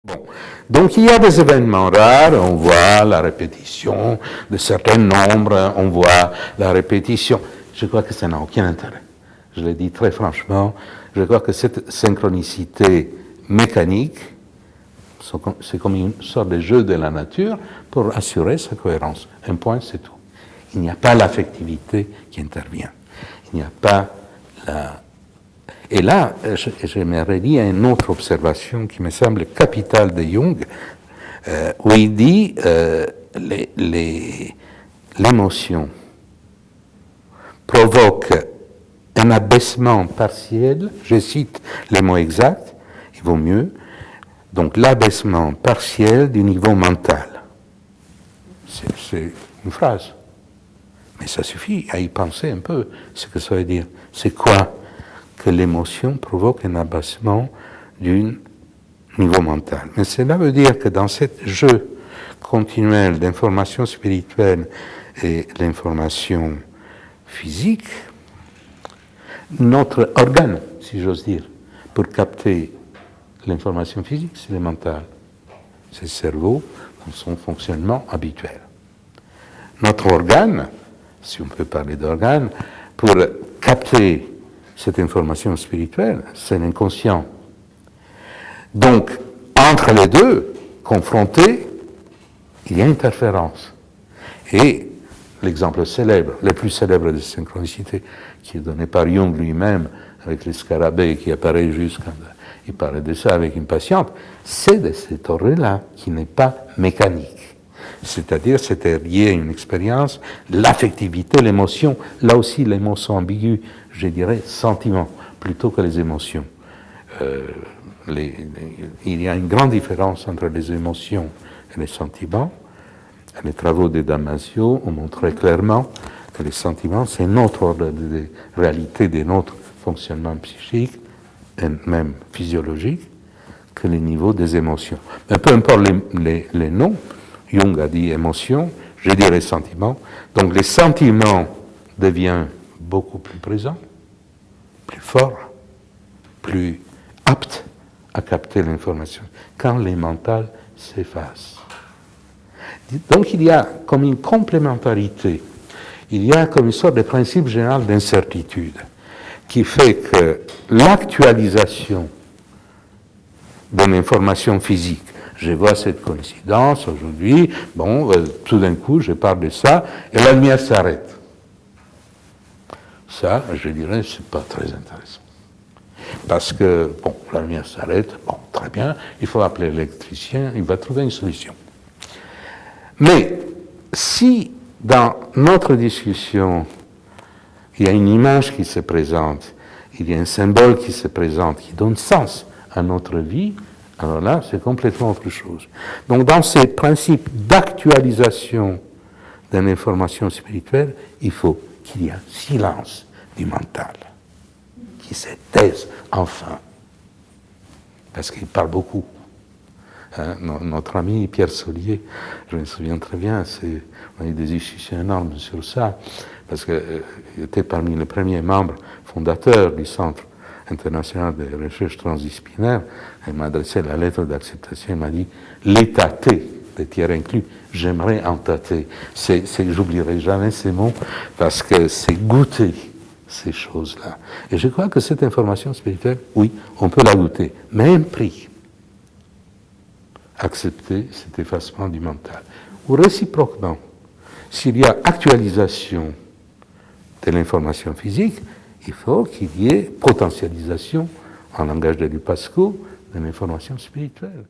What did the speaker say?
Bon. Donc il y a des événements rares, on voit la répétition de certains nombres, on voit la répétition. Je crois que ça n'a aucun intérêt. Je le dis très franchement, je crois que cette synchronicité mécanique, c'est comme une sorte de jeu de la nature pour assurer sa cohérence. Un point, c'est tout. Il n'y a pas l'affectivité qui intervient. Il n'y a pas la... Et là, j'aimerais dire une autre observation qui me semble capitale de Jung, où il dit l'émotion provoque un abaissement partiel, je cite les mots exacts, il vaut mieux, donc l'abaissement partiel du niveau mental. C'est une phrase, mais ça suffit à y penser un peu ce que ça veut dire. C'est quoi? Que l'émotion provoque un abaissement du niveau mental. Mais cela veut dire que dans ce jeu continuel d'information spirituelle et d'information physique, notre organe, si j'ose dire, pour capter l'information physique, c'est le mental. C'est le cerveau dans son fonctionnement habituel. Notre organe, si on peut parler d'organe, pour capter cette information spirituelle, c'est l'inconscient. Donc, entre les deux, confrontés, il y a interférence. Et l'exemple célèbre, le plus célèbre de synchronicité, qui est donné par Jung lui-même, avec les scarabées qui apparaît juste quand il parlait de ça avec une patiente, c'est de cet ordre-là qui n'est pas mécanique. C'est-à-dire, c'était lié à une expérience, l'affectivité, l'émotion, là aussi les mots sont ambigus, je dirais sentiment, plutôt que les émotions. Il y a une grande différence entre les émotions et les sentiments. Les travaux de Damasio ont montré clairement que les sentiments, c'est notre ordre de réalité de notre fonctionnement psychique, et même physiologique, que les niveaux des émotions. Mais peu importe les noms, Jung a dit émotion, je dirais sentiments. Donc les sentiments deviennent beaucoup plus présents, plus forts, plus aptes à capter l'information, quand les mentales s'effacent. Donc il y a comme une complémentarité, il y a comme une sorte de principe général d'incertitude, qui fait que l'actualisation d'une information physique, je vois cette coïncidence aujourd'hui, bon, tout d'un coup, je parle de ça, et la lumière s'arrête. Ça, je dirais, c'est pas très intéressant. Parce que, bon, la lumière s'arrête, bon, très bien, il faut appeler l'électricien, il va trouver une solution. Mais, si dans notre discussion, il y a une image qui se présente, il y a un symbole qui se présente, qui donne sens à notre vie, alors là, c'est complètement autre chose. Donc, dans ces principes d'actualisation d'une information spirituelle, il faut qu'il y ait un silence du mental, qui se taise enfin, parce qu'il parle beaucoup. Hein, notre ami Pierre Solier, je me souviens très bien, on a eu des discussions énormes sur ça, parce qu'il était parmi les premiers membres fondateurs du Centre international de recherche transdisciplinaire. Il m'a adressé la lettre d'acceptation, il m'a dit « les tâter », de tiers inclus, j'aimerais en tâter. J'oublierai jamais ces mots, parce que c'est goûter ces choses-là. Et je crois que cette information spirituelle, oui, on peut la goûter, mais à un prix. Accepter cet effacement du mental. Ou réciproquement, s'il y a actualisation de l'information physique, il faut qu'il y ait potentialisation, en langage de Pascal, de l'information spirituelle.